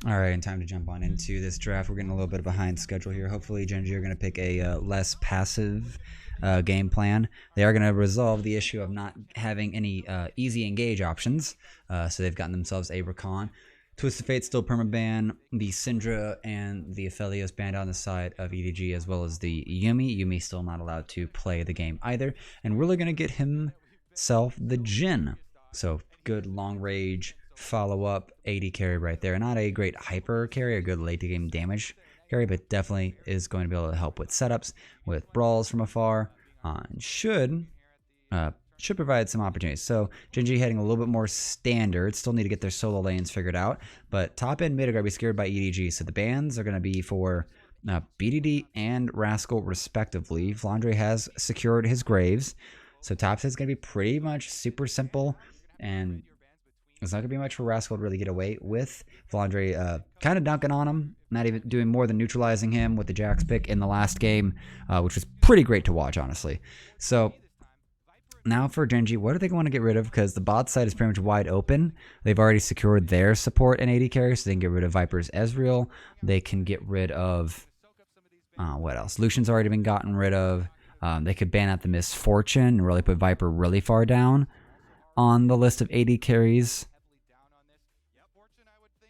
All right, and time to jump on into this draft. We're getting a little bit behind schedule here. Hopefully, Genji are going to pick a less passive game plan. They are going to resolve the issue of not having any easy engage options. So they've gotten themselves a Rakan. Twisted Fate still permaban. The Syndra and the Aphelios banned on the side of EDG, as well as the Yumi. Yumi still not allowed to play the game either. And really going to get himself the Jhin. So good long range follow up AD carry right there. Not a great hyper carry, a good late game damage carry, but definitely is going to be able to help with setups, with brawls from afar, and should provide some opportunities. So Genji heading a little bit more standard. Still need to get their solo lanes figured out, but top and mid are going to be scared by EDG. So the bans are going to be for BDD and Rascal respectively. Flandre has secured his Graves. So top side is going to be pretty much super simple, and it's not going to be much for Rascal to really get away with. Flandre kind of dunking on him, not even doing more than neutralizing him with the Jax pick in the last game, which was pretty great to watch, honestly. So now for Genji, what are they going to get rid of? Because the bot side is pretty much wide open. They've already secured their support and AD carry, so they can get rid of Viper's Ezreal. They can get rid of, what else? Lucian's already been gotten rid of. They could ban out the Misfortune and really put Viper really far down on the list of AD carries,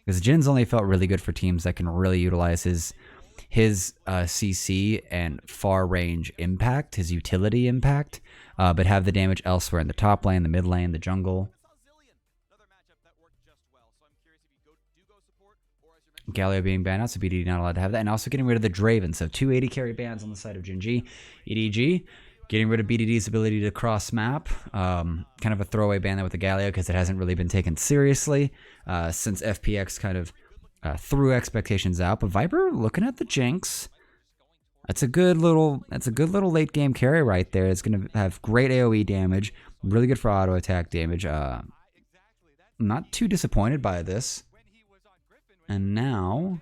because Jin's only felt really good for teams that can really utilize his CC and far range impact, his utility impact, but have the damage elsewhere in the top lane, the mid lane, the jungle. Galio being banned out, so BDD not allowed to have that, and also getting rid of the Draven. So 2 AD carry bans on the side of Genji. EDG getting rid of BDD's ability to cross map. Kind of a throwaway ban there with the Galio, because it hasn't really been taken seriously since FPX kind of threw expectations out. But Viper looking at the Jinx. That's a good little late game carry right there. It's going to have great AoE damage, really good for auto attack damage. I'm not too disappointed by this. And now,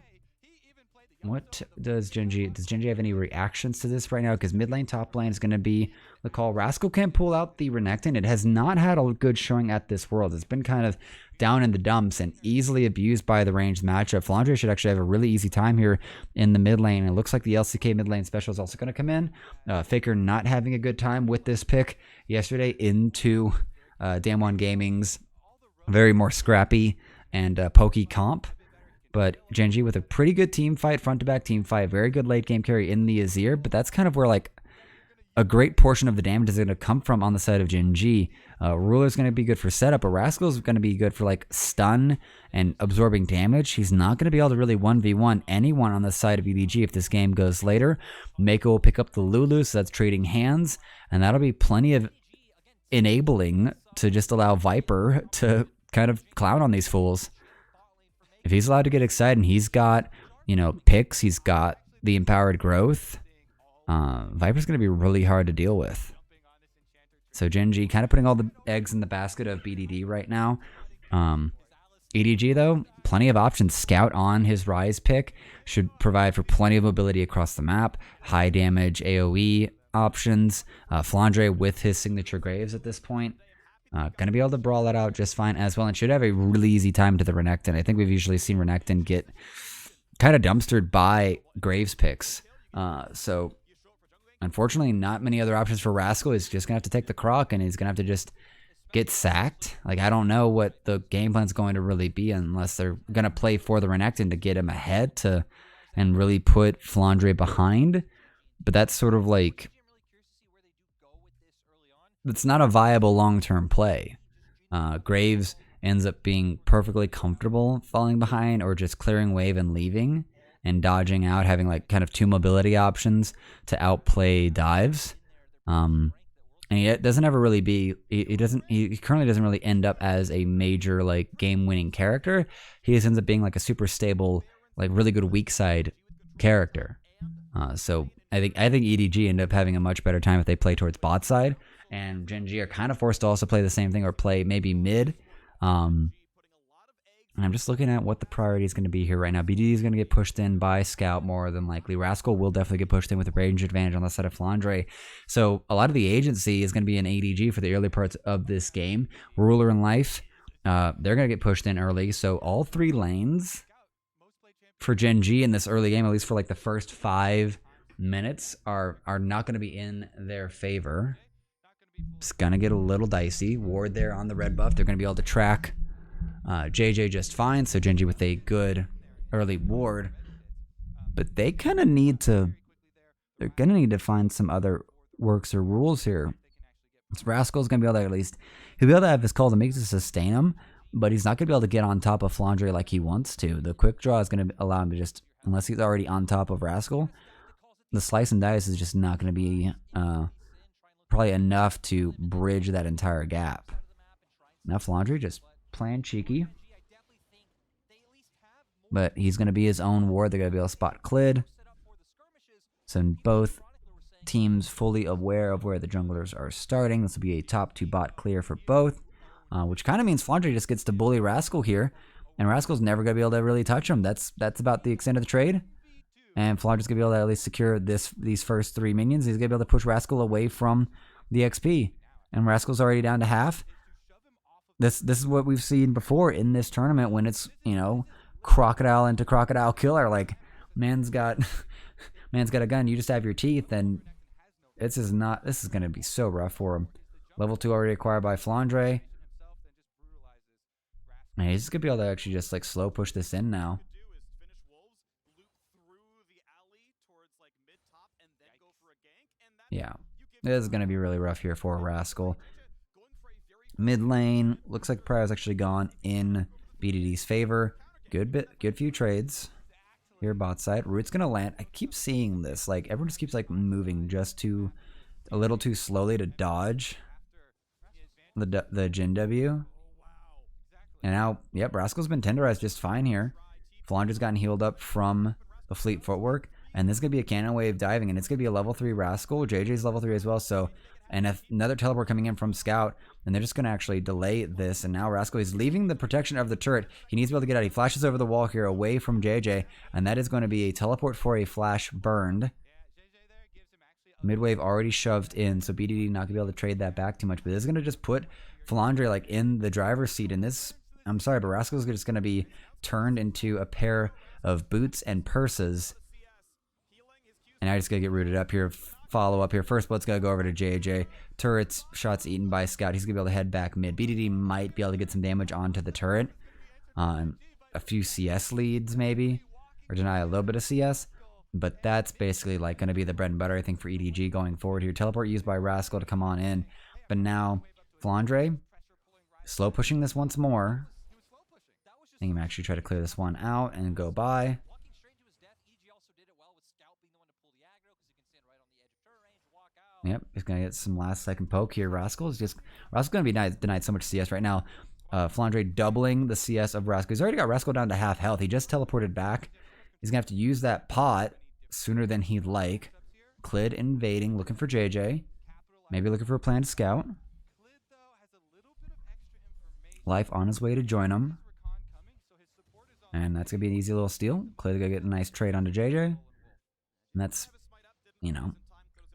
what does Genji have any reactions to this right now? Because mid lane, top lane is going to be the call. Rascal can't pull out the Renekton. It has not had a good showing at this world. It's been kind of down in the dumps and easily abused by the ranged matchup. Flandre should actually have a really easy time here in the mid lane. It looks like the LCK mid lane special is also going to come in. Faker not having a good time with this pick yesterday into Damwon Gaming's very more scrappy and pokey comp. But Genji with a pretty good team fight, front to back team fight, very good late game carry in the Azir. But that's kind of where like a great portion of the damage is going to come from on the side of Genji. Ruler's going to be good for setup, but Rascal's going to be good for like stun and absorbing damage. He's not going to be able to really 1v1 anyone on the side of EDG if this game goes later. Mako will pick up the Lulu, so that's trading hands, and that'll be plenty of enabling to just allow Viper to kind of clown on these fools. If he's allowed to get excited and he's got, picks, he's got the empowered growth, Viper's going to be really hard to deal with. So Genji kind of putting all the eggs in the basket of BDD right now. EDG, though, plenty of options. Scout on his Rise pick should provide for plenty of mobility across the map. High damage AoE options. Flandre with his signature Graves at this point. Going to be able to brawl that out just fine as well, and should have a really easy time to the Renekton. I think we've usually seen Renekton get kind of dumpstered by Graves picks. So, unfortunately, not many other options for Rascal. He's just going to have to take the Croc, and he's going to have to just get sacked. Like, I don't know what the game plan's going to really be unless they're going to play for the Renekton to get him ahead and really put Flandre behind. But that's sort of like, it's not a viable long-term play. Graves ends up being perfectly comfortable falling behind or just clearing wave and leaving and dodging out, having like kind of 2 mobility options to outplay dives. And he doesn't ever really be, he currently doesn't really end up as a major like game-winning character. He just ends up being like a super stable, like really good weak side character. So I think EDG end up having a much better time if they play towards bot side. And Genji are kind of forced to also play the same thing or play maybe mid. And I'm just looking at what the priority is going to be here right now. BD is going to get pushed in by Scout more than likely. Rascal will definitely get pushed in with a range advantage on the side of Flandre. So a lot of the agency is going to be in ADG for the early parts of this game. Ruler and Life, they're going to get pushed in early. So all 3 lanes for Gen G in this early game, at least for like the first 5 minutes, are not going to be in their favor. It's going to get a little dicey. Ward there on the red buff. They're going to be able to track JJ just fine. So Gen G with a good early ward. But they kind of need to... They're going to need to find some other works or rules here. So Rascal's going to be able to at least... He'll be able to have his call to make to sustain him, but he's not going to be able to get on top of Flandre like he wants to. The quick draw is going to allow him to just... Unless he's already on top of Rascal, the slice and dice is just not going to be probably enough to bridge that entire gap. Now Flandre just playing cheeky. But he's going to be his own ward. They're going to be able to spot Clid. So both teams fully aware of where the junglers are starting. This will be a top 2 bot clear for both. Which kind of means Flandre just gets to bully Rascal here. And Rascal's never going to be able to really touch him. That's about the extent of the trade. And Flandre's going to be able to at least secure these first 3 minions. He's going to be able to push Rascal away from the XP. And Rascal's already down to half. This is what we've seen before in this tournament when it's, you know, crocodile into crocodile killer. Like, man's got a gun, you just have your teeth, and this is going to be so rough for him. Level 2 already acquired by Flandre. And he's going to be able to actually just like slow push this in now. Yeah, this is going to be really rough here for Rascal. Mid lane, looks like Prio's actually gone in BDD's favor. Good few trades here bot side. Root's going to land. I keep seeing this. Like, everyone just keeps like moving just a little too slowly to dodge the Jin W. And now, yep, Rascal's been tenderized just fine here. Flandre's gotten healed up from the fleet footwork. And this is going to be a cannon wave diving. And it's going to be a level 3 Rascal. JJ's level 3 as well. So, and another teleport coming in from Scout. And they're just going to actually delay this. And now Rascal is leaving the protection of the turret. He needs to be able to get out. He flashes over the wall here away from JJ. And that is going to be a teleport for a flash burned. Midwave already shoved in. So BDD not going to be able to trade that back too much. But this is going to just put Flandre like in the driver's seat. And this, I'm sorry, but Rascal's just going to be turned into a pair of boots and purses. And I just gotta get rooted up here. Follow up here. First blood's gonna go over to JJ. Turrets, shots eaten by Scout. He's gonna be able to head back mid. BDD might be able to get some damage onto the turret. A few CS leads maybe, or deny a little bit of CS. But that's basically like gonna be the bread and butter, I think, for EDG going forward here. Teleport used by Rascal to come on in. But now Flandre slow pushing this once more. I think he might actually try to clear this one out and go by. Yep, he's going to get some last second poke here. Rascal's going to be denied so much CS right now. Flandre doubling the CS of Rascal. He's already got Rascal down to half health. He just teleported back. He's going to have to use that pot sooner than he'd like. Clid invading, looking for JJ. Maybe looking for a plan to scout. Life on his way to join him. And that's going to be an easy little steal. Clid's going to get a nice trade onto JJ. And that's, you know...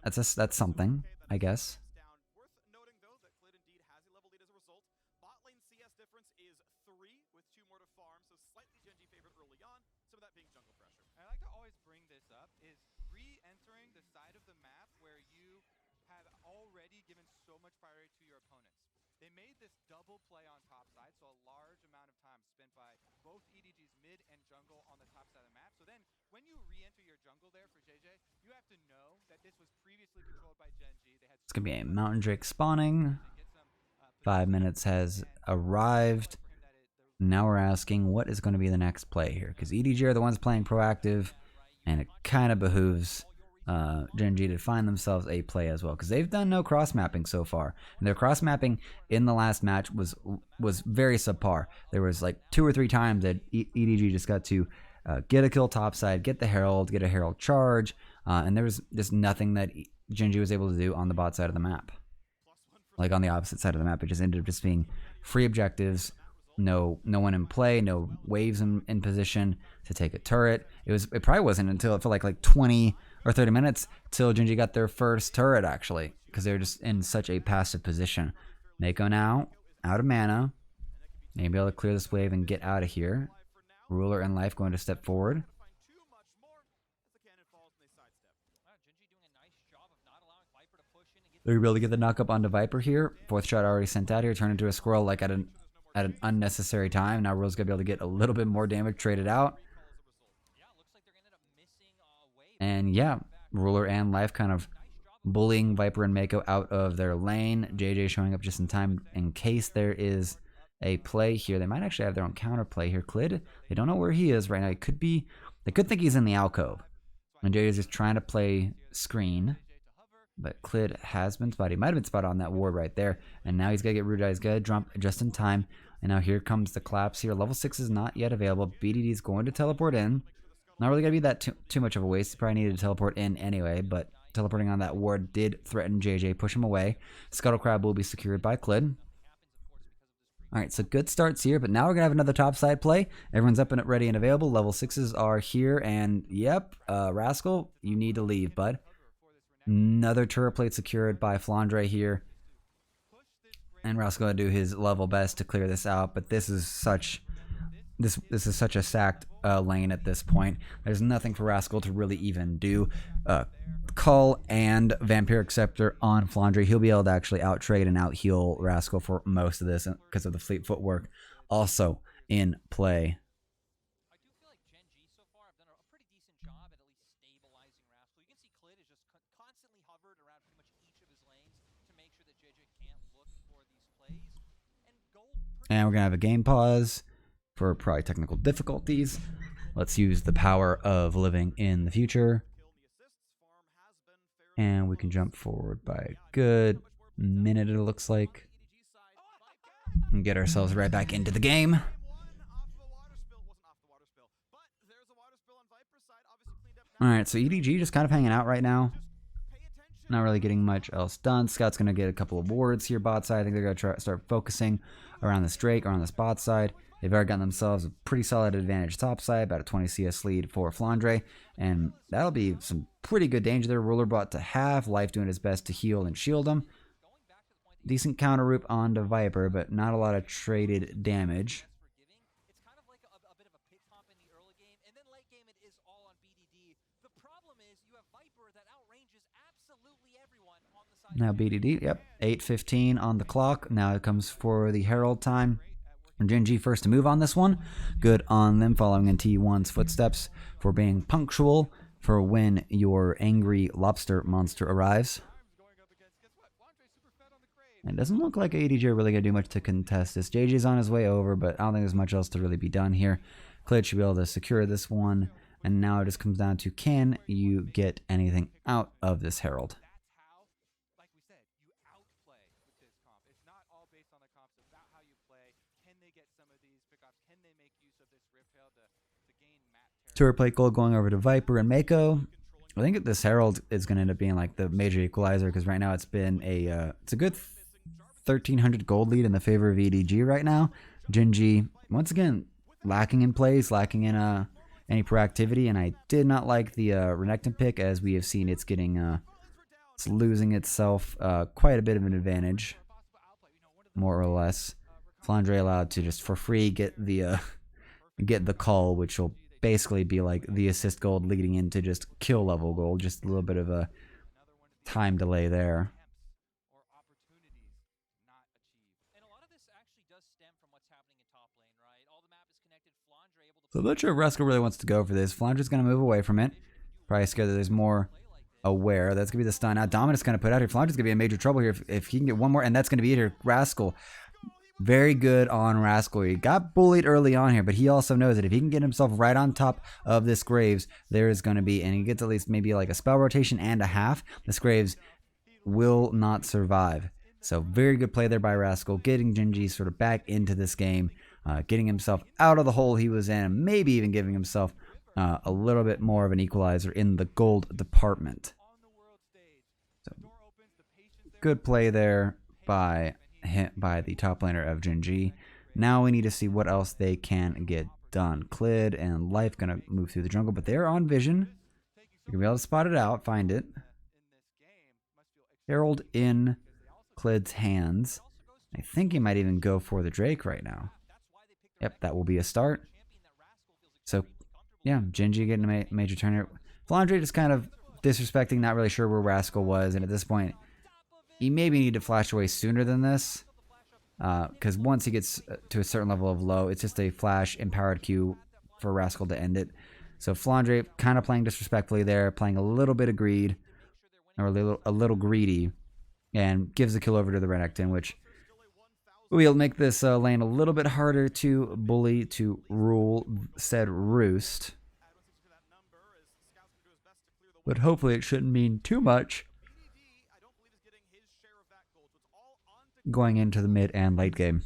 That's something, I guess. They made this double play on top side, so a large amount of time spent by both EDG's mid and jungle on the top side of the map. So then, when you re-enter your jungle there for JJ, you have to know that this was previously controlled by Gen G. It's going to be a Mountain Drake spawning. 5 minutes has arrived. Now we're asking, what is going to be the next play here? Because EDG are the ones playing proactive, and it kind of behooves Gen G to find themselves a play as well, because they've done no cross mapping so far, and their cross mapping in the last match was very subpar. There was like 2 or 3 times that EDG just got to get a kill topside, get the Herald, get a Herald charge, and there was just nothing that Gen G was able to do on the bot side of the map. Like on the opposite side of the map, it just ended up just being free objectives. No one in play, no waves in position to take a turret. It probably wasn't until it felt like 20 or 30 minutes till Gen G got their first turret, actually, because they were just in such a passive position. Mako now out of mana, maybe able to clear this wave and get out of here. Ruler and Life going to step forward. They're able to get the knock up onto Viper here. Fourth shot already sent out here. Turn into a squirrel like at an unnecessary time. Now Ruler's going to be able to get a little bit more damage traded out. And yeah, Ruler and Life kind of bullying Viper and Mako out of their lane. JJ showing up just in time in case there is a play here. They might actually have their own counterplay here. Clid, they don't know where he is right now. It could be, they could think he's in the alcove. And JJ is just trying to play screen. But Clid has been spotted. He might have been spotted on that ward right there. And now he's going to get Rude Eyes. He's going to jump just in time. And now here comes the collapse here. Level 6 is not yet available. BDD is going to teleport in. Not really going to be that too much of a waste. He probably needed to teleport in anyway. But teleporting on that ward did threaten JJ. Push him away. Scuttle Crab will be secured by Clid. Alright, so good starts here. But now we're going to have another topside play. Everyone's up and ready and available. Level 6s are here. And yep, Rascal, you need to leave, bud. Another turret plate secured by Flandre here. And Rascal going to do his level best to clear this out, but this is such a sacked lane at this point. There's nothing for Rascal to really even do. Cull and Vampiric Scepter on Flandre. He'll be able to actually out-trade and out-heal Rascal for most of this because of the fleet footwork also in play. And we're going to have a game pause for probably technical difficulties. Let's use the power of living in the future. And we can jump forward by a good minute, it looks like. And get ourselves right back into the game. Alright, so EDG just kind of hanging out right now. Not really getting much else done. Scout's going to get a couple of wards here bot side. I think they're going to start focusing around this Drake or on this bot side. They've already gotten themselves a pretty solid advantage top side, about a 20 CS lead for Flandre, and that'll be some pretty good danger there. Ruler bot to have, Life doing his best to heal and shield him. Decent counter roop onto Viper, but not a lot of traded damage. Now BDD, yep, 8:15 on the clock. Now it comes for the Herald time. Genji first to move on this one. Good on them, following in T1's footsteps for being punctual for when your angry lobster monster arrives. And it doesn't look like EDG are really going to do much to contest this. JJ's on his way over, but I don't think there's much else to really be done here. Clid should be able to secure this one. And now it just comes down to, can you get anything out of this Herald? Turret plate gold going over to Viper and Mako. I think this Herald is going to end up being like the major equalizer, because right now it's been it's a good 1,300 gold lead in the favor of EDG right now. Genji, once again, lacking in plays, lacking in any proactivity, and I did not like the Renekton pick, as we have seen it's getting it's losing itself quite a bit of an advantage, more or less. Flandre allowed to just for free get the call, which will basically be like the assist gold leading into just kill level gold. Just a little bit of a time delay there. So I'm not sure if Rascal really wants to go for this. Flandre's going to move away from it. Probably scared that there's more aware. That's going to be the stun. Now Dominus going to put out here. Flandre's going to be in major trouble here if he can get one more, and that's going to be it here. Rascal. Very good on Rascal. He got bullied early on here, but he also knows that if he can get himself right on top of this Graves, there is going to be, and he gets at least maybe like a spell rotation and a half, this Graves will not survive. So very good play there by Rascal, getting Genji sort of back into this game, getting himself out of the hole he was in, and maybe even giving himself a little bit more of an equalizer in the gold department. So, good play there by the top laner of Genji. Now we need to see what else they can get done. Clid and Life gonna move through the jungle, but they're on vision. You're gonna be able to spot it out, find it. Herald in Clid's hands. I think he might even go for the Drake right now. Yep, that will be a start. So, yeah, Genji getting a major turn here. Flandre just kind of disrespecting, not really sure where Rascal was, and at this point, he maybe need to flash away sooner than this. Because once he gets to a certain level of low, it's just a flash empowered Q for Rascal to end it. So Flandre kind of playing disrespectfully there, playing a little bit of greed, or a little greedy, and gives the kill over to the Renekton, which will make this lane a little bit harder to bully, to rule said roost. But hopefully it shouldn't mean too much going into the mid and late game.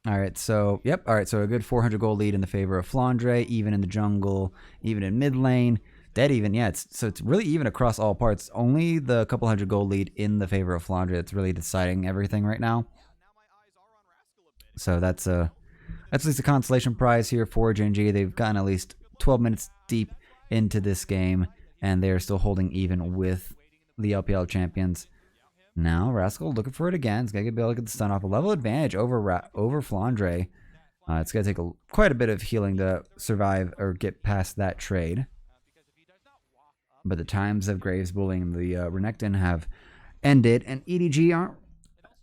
All right, so so a good 400 gold lead in the favor of Flandre, even in the jungle, even in mid lane, dead even. Yeah, it's really even across all parts. Only the couple hundred gold lead in the favor of Flandre that's really deciding everything right now. So that's at least a consolation prize here for Genji. They've gotten at least 12 minutes deep into this game, and they're still holding even with the LPL champions. Now Rascal looking for it again. It's gonna be able to get the stun off. A level advantage over Flandre. It's gonna take quite a bit of healing to survive or get past that trade. But the times of Graves bullying the Renekton have ended, and EDG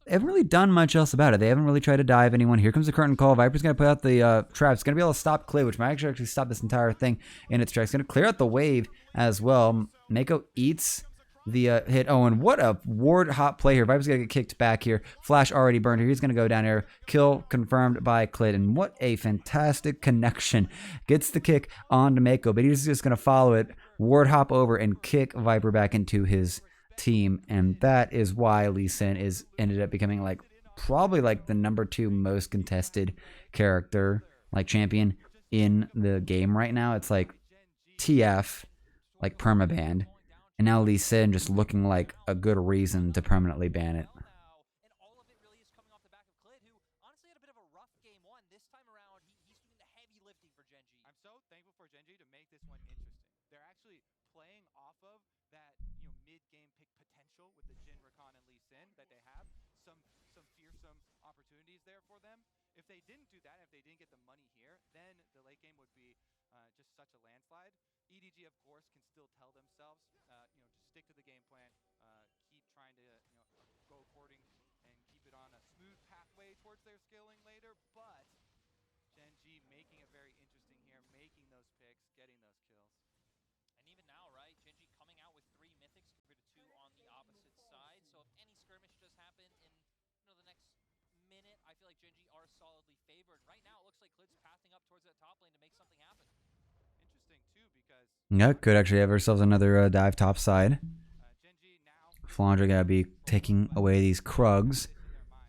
haven't really done much else about it. They haven't really tried to dive anyone. Here comes the curtain call. Viper's gonna put out the trap. It's gonna be able to stop Clay, which might actually stop this entire thing in its tracks. Gonna clear out the wave as well. Mako eats the hit. Oh, and what a ward hop play here. Viper's gonna get kicked back here. Flash already burned here. He's gonna go down here. Kill confirmed by Clit. And what a fantastic connection. Gets the kick onto Mako, but he's just gonna follow it, ward hop over, and kick Viper back into his team. And that is why Lee Sin ended up becoming probably the #2 most contested character, champion in the game right now. It's like TF, permabanned. And now Lee Sin just looking like a good reason to permanently ban it. And all of it really is coming off the back of Clit, who honestly had a bit of a rough game one. This time around, he's doing the heavy lifting for Genji. I'm so thankful for Genji to make this one interesting. They're actually playing off of that, mid-game pick potential with the Jin, Rakan, and Lee Sin that they have. Some fearsome opportunities there for them. If they didn't do that, if they didn't get the money here, then the late game would be just such a landslide. EDG, of course, can still tell themselves, just stick to the game plan, keep trying to, go according and keep it on a smooth pathway towards their scaling later. But Genji making it very interesting here, making those picks, getting those kills. And even now, right, Genji coming out with 3 mythics compared to 2 on the opposite side. So if any skirmish does happen in, the next minute, I feel like Genji are solidly favored. Right now, it looks like Clit's pathing up towards that top lane to make something happen. Interesting too, because yeah, could actually have ourselves another dive top side. Flandre gotta be taking away these Krugs,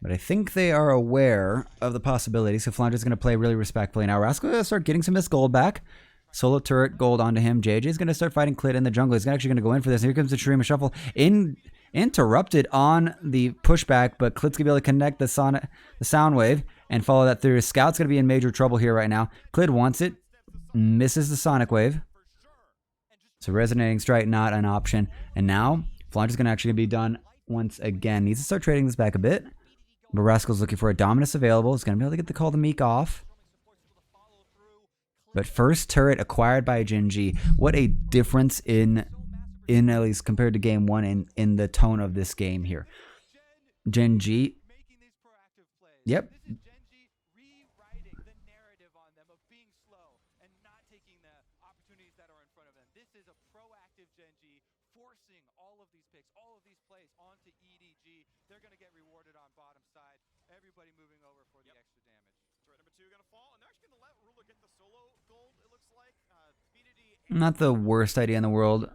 but I think they are aware of the possibility. So Flandre's gonna play really respectfully now. Rascal gonna start getting some of his gold back. Solo turret gold onto him. JJ's gonna start fighting Clit in the jungle. He's actually gonna go in for this. Here comes the Shurima Shuffle. Interrupted on the pushback, but Clit's gonna be able to connect the sound wave and follow that through. Scout's gonna be in major trouble here right now. Clit wants it, misses the sonic wave. So resonating strike not an option. And now Flandre's gonna actually be done once again. Needs to start trading this back a bit. But Rascal's looking for a Dominus available. He's gonna be able to get the Call the Meek off. But first turret acquired by Genji. What a difference in at least compared to game one in the tone of this game here. Genji. Yep. Rewriting the narrative on them of being slow and not taking the opportunities that are in front of them. This is a proactive Genji forcing all of these picks, all of these plays onto EDG. They're going to get rewarded on bottom side. Everybody moving over for the extra damage. Turret number 2 going to fall, and they're actually going to let Ruler get the solo gold, it looks like. BDD... Not the worst idea in the world.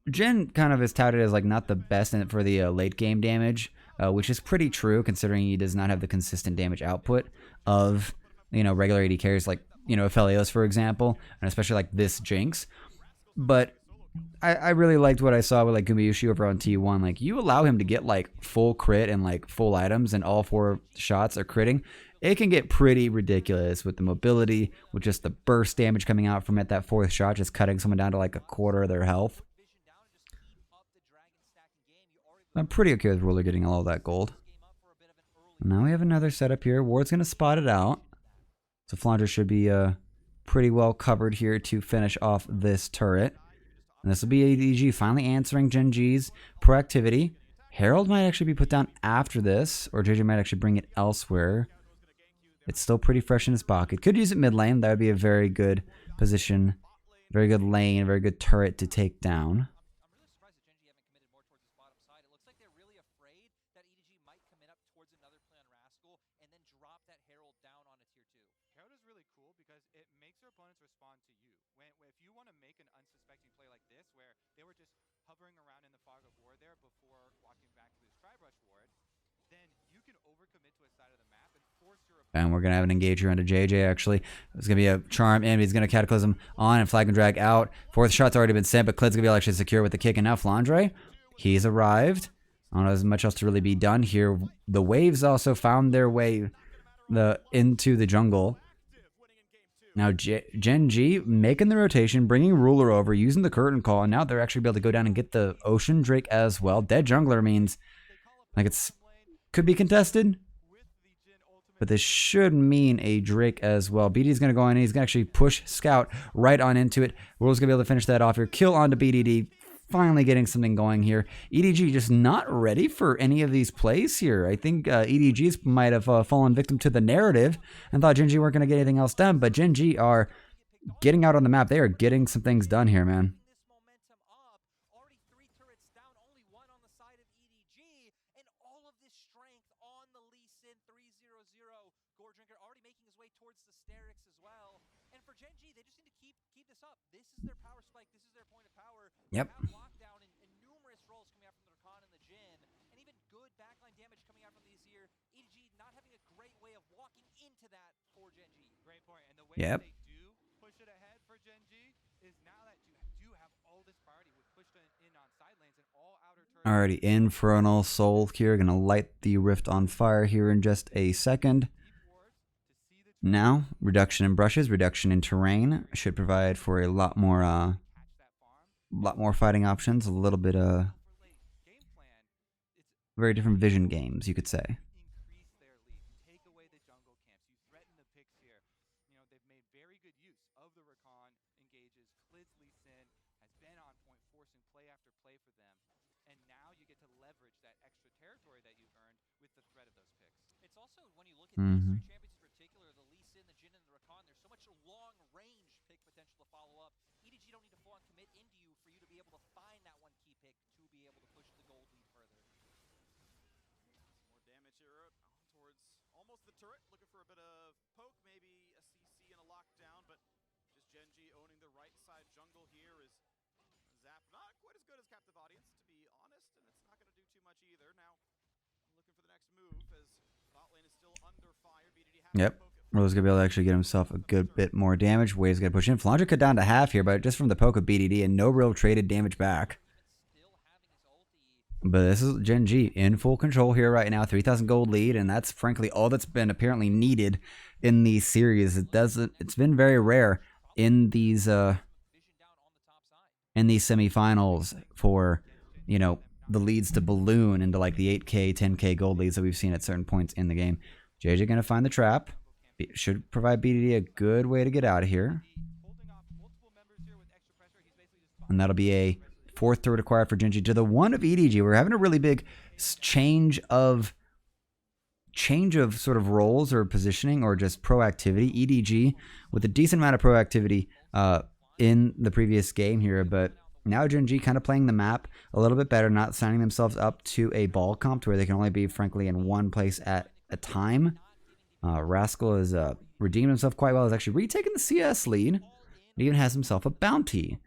Jin kind of is touted as not the best for the late game damage, which is pretty true considering he does not have the consistent damage output of regular AD carries like Aphelios, for example, and especially this Jinx. But I really liked what I saw with Gumayushi over on T1. You allow him to get full crit and full items, and all 4 shots are critting. It can get pretty ridiculous with the mobility, with just the burst damage coming out from it. That 4th shot just cutting someone down to a quarter of their health. I'm pretty okay with Ruler getting all of that gold. Now we have another setup here. Ward's going to spot it out. So Flandre should be pretty well covered here to finish off this turret. And this will be EDG finally answering Gen G's proactivity. Herald might actually be put down after this, or JJ might actually bring it elsewhere. It's still pretty fresh in his pocket. Could use it mid lane. That would be a very good position, very good lane, very good turret to take down. And we're going to have an engager onto JJ, actually. It's going to be a charm in. He's going to Cataclysm on and flag and drag out. Fourth shot's already been sent, but Clid's going to be actually secure with the kick. And now Flandre, he's arrived. I don't know as much else to really be done here. The waves also found their way into the jungle. Now Gen G making the rotation, bringing Ruler over, using the curtain call, and now they're actually able to go down and get the Ocean Drake as well. Dead jungler means like it's could be contested, but this should mean a Drake as well. BDD's going to go in and he's going to actually push Scout right on into it. Ruler's going to be able to finish that off here. Kill onto BDD. Finally getting something going here. EDG just not ready for any of these plays here. I think EDGs might have fallen victim to the narrative and thought Gen G weren't going to get anything else done, but Gen G are getting out on the map. They are getting some things done here, man. Yep. Yep. Alrighty, Infernal Soul here. Gonna light the rift on fire here in just a second. Now, reduction in brushes, reduction in terrain should provide for a lot more fighting options. A little bit very different vision games, you could say. Mm-hmm. Yep. Ro's going to be able to actually get himself a good bit more damage. Wave's going to push in. Flandre cut down to half here, but just from the poke of BDD and no real traded damage back. But this is Gen G in full control here right now. 3,000 gold lead, and that's frankly all that's been apparently needed in these series. It's been very rare in these semifinals for, you know, the leads to balloon into like the 8K, 10K gold leads that we've seen at certain points in the game. JJ going to find the trap. Should provide BDD a good way to get out of here. And that'll be a fourth turret acquired for Gen G to the one of EDG. We're having a really big change of sort of roles or positioning or just proactivity. EDG with a decent amount of proactivity in the previous game here, but now Gen G kind of playing the map a little bit better, not signing themselves up to a ball comp to where they can only be, frankly, in one place at a time. Rascal has redeemed himself quite well. He's actually retaken the CS lead. He even has himself a bounty.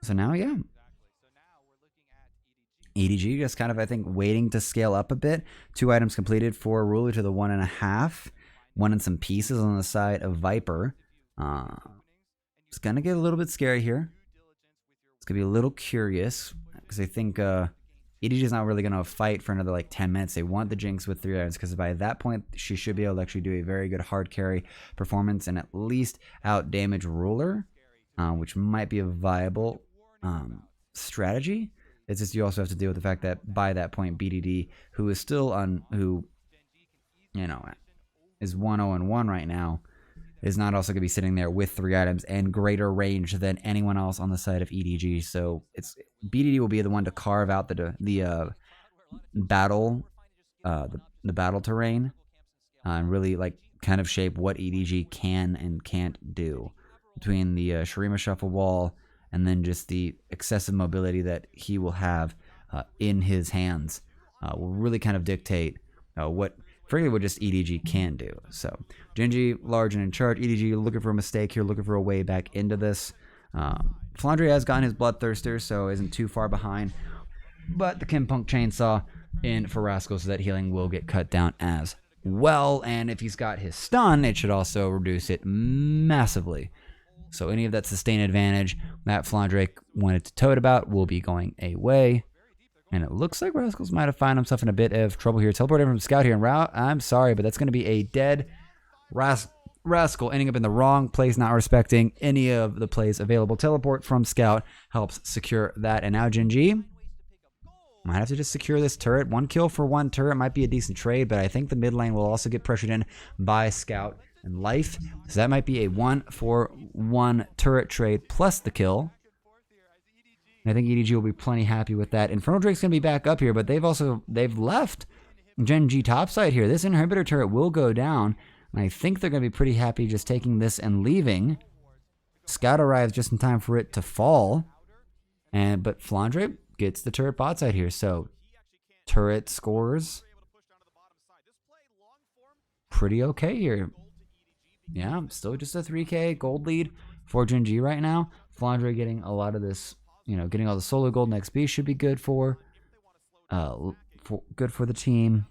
So now, yeah. EDG just kind of, I think, waiting to scale up a bit. 2 items completed for Ruler to the 1.5. 1 and some pieces on the side of Viper. It's going to get a little bit scary here. It's going to be a little curious because I think EDG is not really going to fight for another like 10 minutes. They want the Jinx with 3 items because by that point, she should be able to actually do a very good hard carry performance and at least out damage Ruler, which might be a viable strategy. It's just you also have to deal with the fact that by that point, BDD, who is still on, who, you know, is 1-0-1 right now, is not also going to be sitting there with 3 items and greater range than anyone else on the side of EDG. So it's BDD will be the one to carve out the battle the battle terrain and really like kind of shape what EDG can and can't do between the Shurima Shuffle Wall and then just the excessive mobility that he will have in his hands will really kind of dictate frankly what just EDG can do. So Genji large and in charge. EDG looking for a mistake here, looking for a way back into this. Flandre has gotten his Bloodthirster, so isn't too far behind. But the Kimpunk Chainsaw in for Rascal, so that healing will get cut down as well. And if he's got his stun, it should also reduce it massively. So any of that sustain advantage that Flandre wanted to tote about will be going away. And it looks like Rascals might have found himself in a bit of trouble here. Teleported from Scout here. And I'm sorry, but that's going to be a dead Rascal ending up in the wrong place, not respecting any of the plays available. Teleport from Scout helps secure that. And now Genji might have to just secure this turret. 1 kill for 1 turret might be a decent trade, but I think the mid lane will also get pressured in by Scout and Life. So that might be a 1-for-1 turret trade plus the kill. And I think EDG will be plenty happy with that. Infernal Drake's going to be back up here, but they've left Genji topside here. This inhibitor turret will go down, and I think they're going to be pretty happy just taking this and leaving. Scout arrives just in time for it to fall, but Flandre gets the turret bot side here, so turret scores pretty okay here. Yeah, still just a 3k gold lead for Genji right now. Flandre getting a lot of this, getting all the solo gold and XP should be good for the team.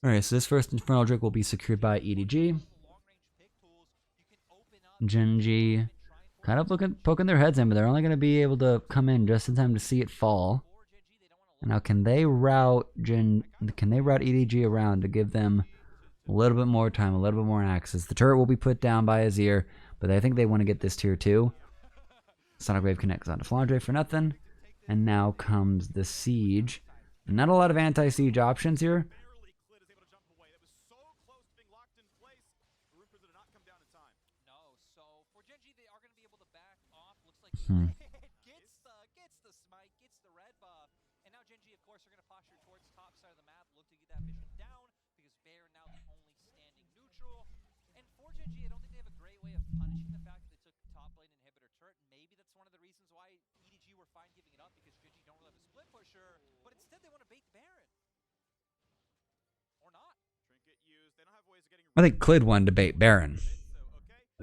Alright, so this first Infernal Drake will be secured by EDG. Genji kind of poking their heads in, but they're only going to be able to come in just in time to see it fall. Now, can they route EDG around to give them a little bit more time, a little bit more access? The turret will be put down by Azir, but I think they want to get this tier 2. Sonic Wave connects onto Flandre for nothing. And now comes the Siege. Not a lot of anti-siege options here. Gets the smite, gets the red buff, and now Genji, of course, are going to posture towards the top side of the map, look to get that vision down, because Baron now the only standing neutral. And for Genji, I don't think they have a great way of punishing the fact that they took top lane inhibitor turret. Maybe that's one of the reasons why EDG were fine giving it up, because Genji don't really have a split pusher, but instead they want to bait the Baron. Or not. Trinket used. They don't have ways of getting. I think Clid wanted to bait Baron.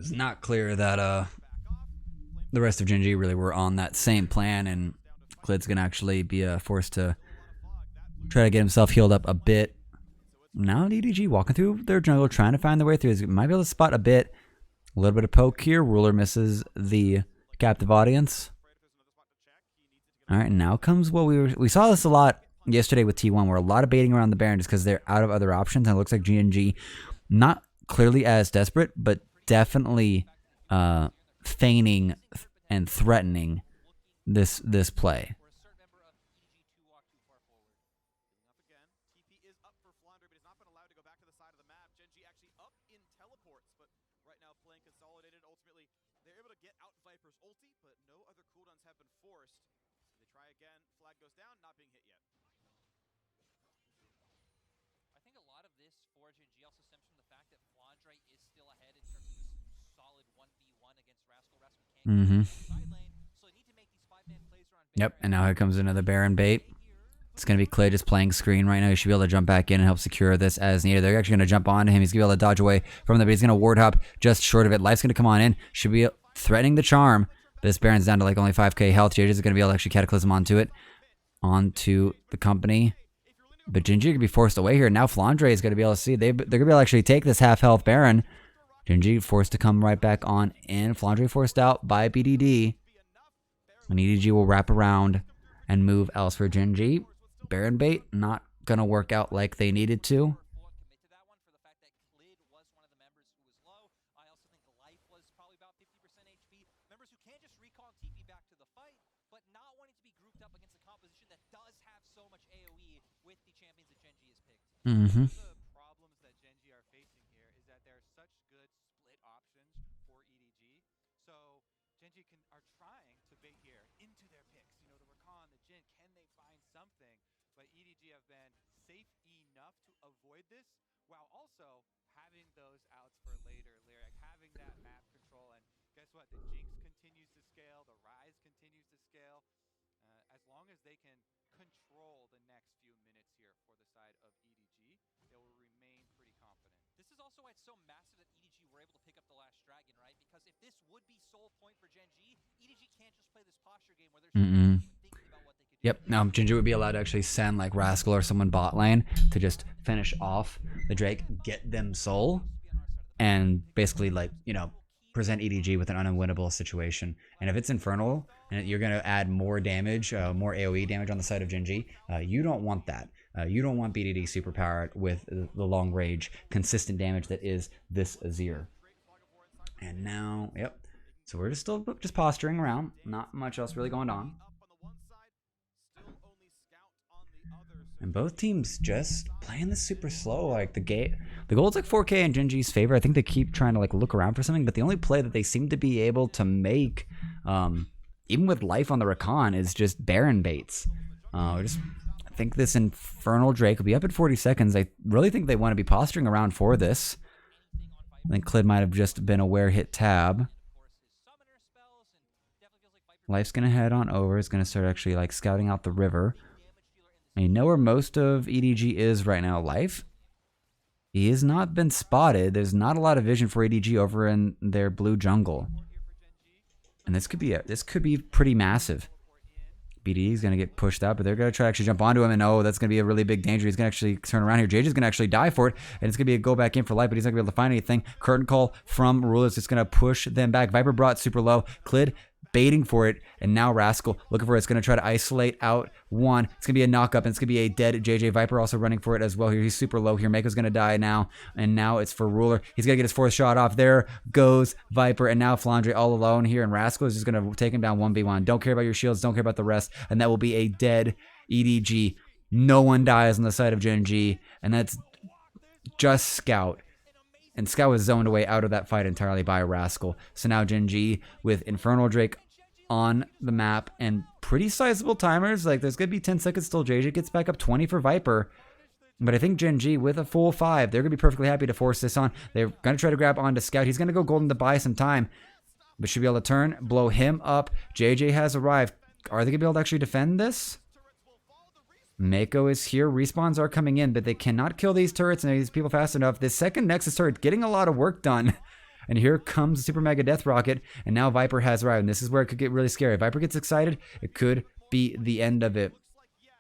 It's not clear that the rest of Genji really were on that same plan, and Clid's going to actually be forced to try to get himself healed up a bit. Now EDG walking through their jungle, trying to find their way through. He might be able to spot a little bit of poke here. Ruler misses the captive audience. All right, now comes what we saw this a lot yesterday with T1, where a lot of baiting around the Baron just because they're out of other options, and it looks like GNG not clearly as desperate, but definitely feigning and threatening this play. Yep, and now here comes another Baron bait. It's going to be Clay just playing screen right now. He should be able to jump back in and help secure this as needed. They're actually going to jump onto him. He's going to be able to dodge away from them, but he's going to ward hop just short of it. Life's going to come on in. Should be threatening the charm. This Baron's down to like only 5k health. JJ is going to be able to actually Cataclysm onto the company. But Genji can be forced away here. Now Flandre is going to be able to see. They're going to be able to actually take this half health Baron. Genji forced to come right back on in. Flandre forced out by BDD. And EDG will wrap around and move elsewhere. Genji, Baron bait, not going to work out like they needed to. just recalling TP back to the fight, but not wanting to be grouped up against a composition that does have so much AoE with the champions that Gen G has picked. Mm-hmm. The problems that Gen G are facing here is that there are such good split options for EDG. So Gen G are trying to bait here into their picks. You know, the Rakan, the Jhin, can they find something? But EDG have been safe enough to avoid this while also having those outs for later, Lyric, having that map control. And guess what? The Jinx continues to scale, the Rise continues to scale. As long as they can control the next few minutes here for the side of EDG, they will remain pretty confident. This is also why it's so massive that EDG were able to pick up the last dragon, right? Because if this would be sole point for Gen G, EDG can't just play this posture game where they're thinking about what they could do. Yep. Ginger would be allowed to actually send like Rascal or someone bot lane to just finish off the Drake, get them soul, and basically like, you know, present EDG with an unwinnable situation. And if it's Infernal and you're going to add more damage, more AoE damage on the side of Gen G, you don't want that. You don't want BDD superpowered with the long range, consistent damage that is this Azir. And now, yep. So we're still just posturing around. Not much else really going on. And both teams just playing this super slow. Like the goal's like 4K in Gen G's favor. I think they keep trying to like look around for something, but the only play that they seem to be able to make, even with life on the Rakan, is just Baron baits. I think this Infernal Drake will be up at 40 seconds. I really think they want to be posturing around for this. I think Clid might have just been aware hit tab. Life's gonna head on over. It's gonna start actually like scouting out the river. And you know where most of EDG is right now, Life. He has not been spotted. There's not a lot of vision for EDG over in their blue jungle. And this could be pretty massive. BDD is going to get pushed out, but they're going to try to actually jump onto him, and oh, that's going to be a really big danger. He's going to actually turn around here. JJ's going to actually die for it, and it's going to be a go back in for Life, but he's not going to be able to find anything. Curtain call from Rulers just going to push them back. Viper brought super low. Clid baiting for it, and now Rascal looking for it. It's going to try to isolate out one. It's going to be a knock-up, and it's going to be a dead JJ. Viper also running for it as well here. He's super low here. Mako's going to die now, and now it's for Ruler. He's going to get his fourth shot off. There goes Viper, and now Flandre all alone here, and Rascal is just going to take him down 1v1. Don't care about your shields. Don't care about the rest, and that will be a dead EDG. No one dies on the side of Gen G, and that's just Scout. And Scout was zoned away out of that fight entirely by Rascal. So now Gen G with Infernal Drake on the map and pretty sizable timers. Like there's going to be 10 seconds till JJ gets back up 20 for Viper. But I think Gen G with a full 5, they're going to be perfectly happy to force this on. They're going to try to grab onto Scout. He's going to go golden to buy some time, but should be able to turn, blow him up. JJ has arrived. Are they going to be able to actually defend this? Mako is here. Respawns are coming in, but they cannot kill these turrets and these people fast enough. This second Nexus turret getting a lot of work done. And here comes the Super Mega Death Rocket, and now Viper has arrived. And this is where it could get really scary. If Viper gets excited, it could be the end of it.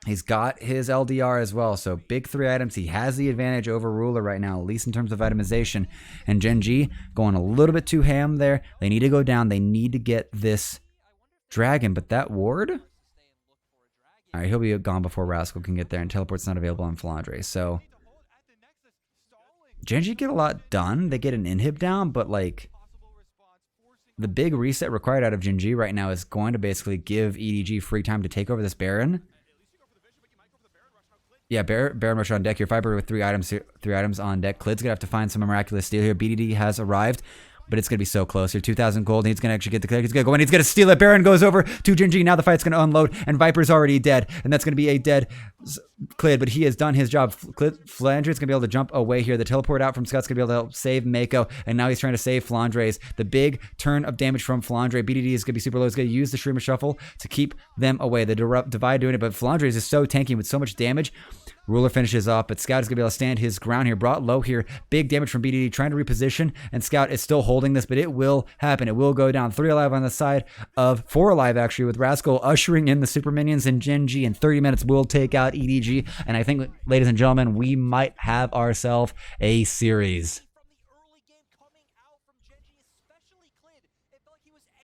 He's got his LDR as well, so big 3 items. He has the advantage over Ruler right now, at least in terms of itemization. And Gen G going a little bit too ham there. They need to go down. They need to get this dragon, but that ward? All right, he'll be gone before Rascal can get there, and teleport's not available on Flandre. So Gen G get a lot done. They get an inhib down, but like the big reset required out of Gen G right now is going to basically give EDG free time to take over this Baron. Yeah, Baron rush on deck here. Viper with 3 items on deck. Clid's gonna have to find some miraculous steal here. BDD has arrived, but it's going to be so close here. 2,000 gold. He's going to actually get the click. He's going to go in. He's going to steal it. Baron goes over to Gen G. Now the fight's going to unload, and Viper's already dead. And that's going to be a dead Clid, but he has done his job. Flandre's going to be able to jump away here. The teleport out from Scott's going to be able to help save Mako, and now he's trying to save Flandre's. The big turn of damage from Flandre. BDD is going to be super low. He's going to use the Shroomer Shuffle to keep them away. The Divide doing it, but Flandre's is so tanky with so much damage. Ruler finishes off, but Scout is going to be able to stand his ground here. Brought low here. Big damage from BDD trying to reposition, and Scout is still holding this, but it will happen. It will go down. 3 alive on the side of 4 alive, actually, with Rascal ushering in the super minions, and Gen G in 30 minutes will take out EDG. And I think, ladies and gentlemen, we might have ourselves a series.